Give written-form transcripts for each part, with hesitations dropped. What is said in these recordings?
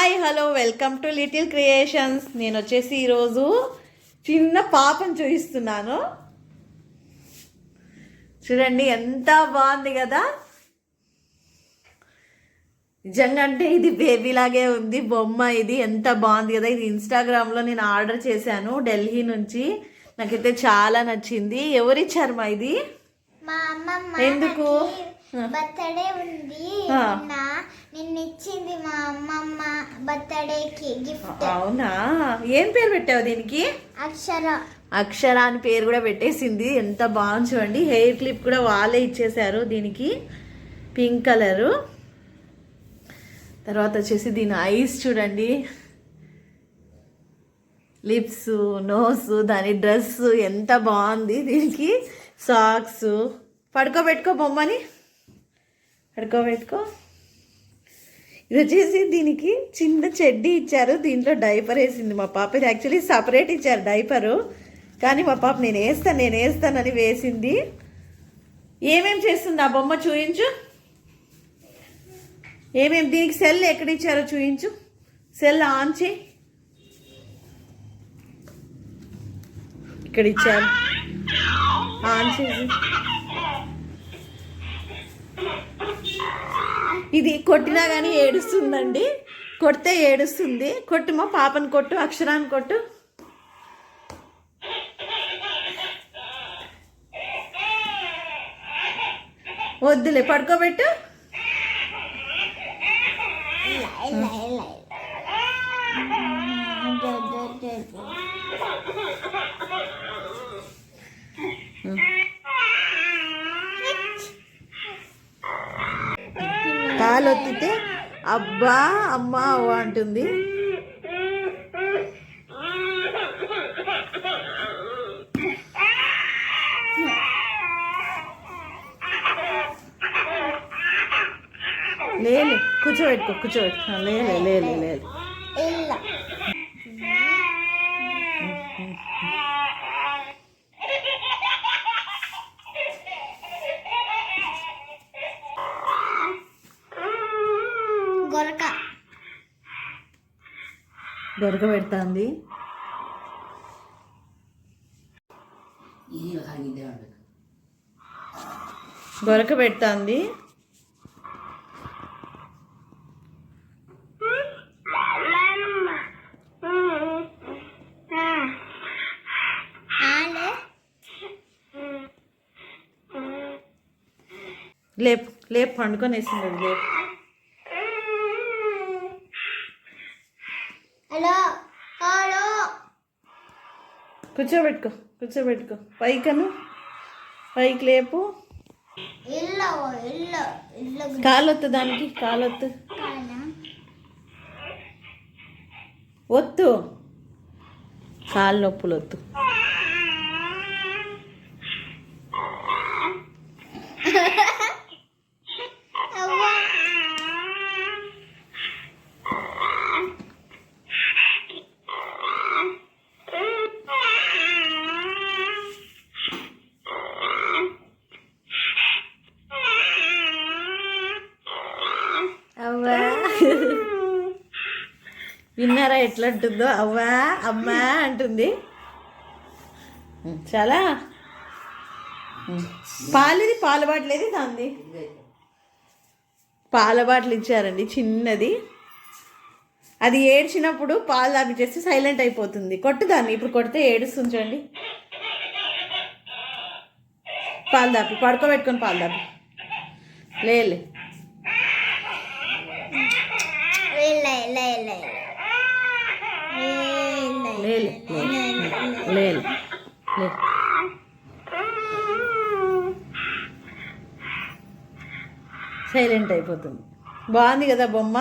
Hi hello welcome to little creations. నేను వచ్చేసి ఈరోజు చిన్న పాపను చూపిస్తున్నాను. చూడండి ఎంత బాగుంది కదా. నిజంగా అంటే ఇది బేబీ లాగే ఉంది బొమ్మ. ఇది ఎంత బాగుంది కదా. ఇది ఇన్స్టాగ్రామ్లో నేను ఆర్డర్ చేశాను ఢిల్లీ నుంచి. నాకైతే చాలా నచ్చింది. ఎవరిచ్చారు మా ఇది? మా అమ్మమ్మ. ఎందుకు? బర్త్డే ఉంది నిన్న ఇచ్చింది మా అమ్మమ్మ బర్త్డేకి గిఫ్ట్. అవునా? ఏం పేరు పెట్టావు దీనికి? అక్షర అని పేరు కూడా పెట్టేసింది. ఎంత బాగుంది చూడండి. హెయిర్ క్లిప్ కూడా వాళ్ళే ఇచ్చేసారు దీనికి, పింక్ కలరు. తర్వాత వచ్చేసి దీని ఐస్ చూడండి, లిప్స్, నోస్, దాని డ్రెస్ ఎంత బాగుంది. దీనికి సాక్స్. పడుకోబెట్టుకో బొమ్మని, పడుకోబెట్టుకో. ఇది వచ్చేసి దీనికి చిన్న చెడ్డీ ఇచ్చారు, దీంట్లో డైపర్ వేసింది మా పాప. ఇది యాక్చువల్లీ సపరేట్ ఇచ్చారు డైపరు, కానీ మా పాప నేను వేస్తానని వేసింది. ఏమేమి చేస్తుంది ఆ బొమ్మ చూయించు. దీనికి సెల్ ఎక్కడ ఇచ్చారో చూయించు. సెల్ ఆన్ చేయి. ఇక్కడ ఇచ్చారు, ఆన్ చేసి. ఇది కొట్టినా కానీ ఏడుస్తుందండి. కొడితే ఏడుస్తుంది. కొట్టు మా పాపను, కొట్టు, అక్షరాన్ని కొట్టు. వద్దులే, పడుకోబెట్టు. కాలు ఒత్తితే అబ్బా అమ్మా అవ్వ అంటుంది. లేలే, కూర్చోబెట్టుకో. లేలే. గొరక పెడుతుంది. గొరక పెడుతుంది. లేపు పండుకొని వేసింది. లేపు. కూర్చోబెట్టుకో. పైకి లేపు. కాలొత్తు, దానికి కాలొత్తు. ఒత్తు, కాలు నొప్పులు ఒత్తు. విన్నారా ఎట్లా అంటుందో? అవ్వా అమ్మా అంటుంది. చాలా పాల బాటిల్ ఏది దాంది? పాల బాటిల్ ఇచ్చారండి చిన్నది. అది ఏడ్చినప్పుడు పాలు తాగిచేస్తే సైలెంట్ అయిపోతుంది. కొట్టుదాన్ని, ఇప్పుడు కొడితే ఏడుస్తుంది చూడండి. పాలు దాపి, పడుకోబెట్టుకొని పాలు దాపి. లేలే. సైలెంట్ అయిపోతుంది. బాగుంది కదా బొమ్మ.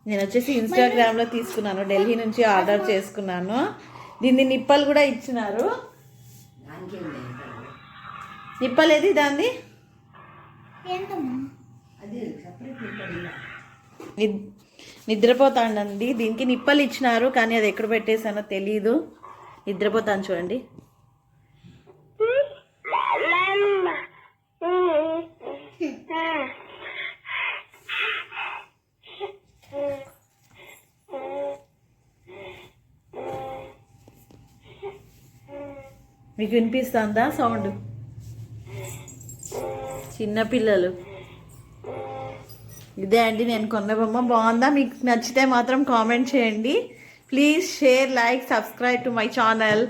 నేను వచ్చేసి ఇన్స్టాగ్రామ్లో తీసుకున్నాను, ఢిల్లీ నుంచి ఆర్డర్ చేసుకున్నాను. దీన్ని నిప్పలు కూడా ఇచ్చినారు. నిప్పలేది దాన్ని? నిద్రపోతాండి. దీనికి నిప్పలు ఇచ్చినారు, కానీ అది ఎక్కడ పెట్టేసానో తెలీదు. నిద్రపోతాను చూడండి. మీకు వినిపిస్తుందా సౌండ్? చిన్నపిల్లలు. ఇదే అండి నేను కొన్న బొమ్మ. బాగుందా? మీకు నచ్చితే మాత్రం కామెంట్ చేయండి. Please share, like, subscribe to my channel.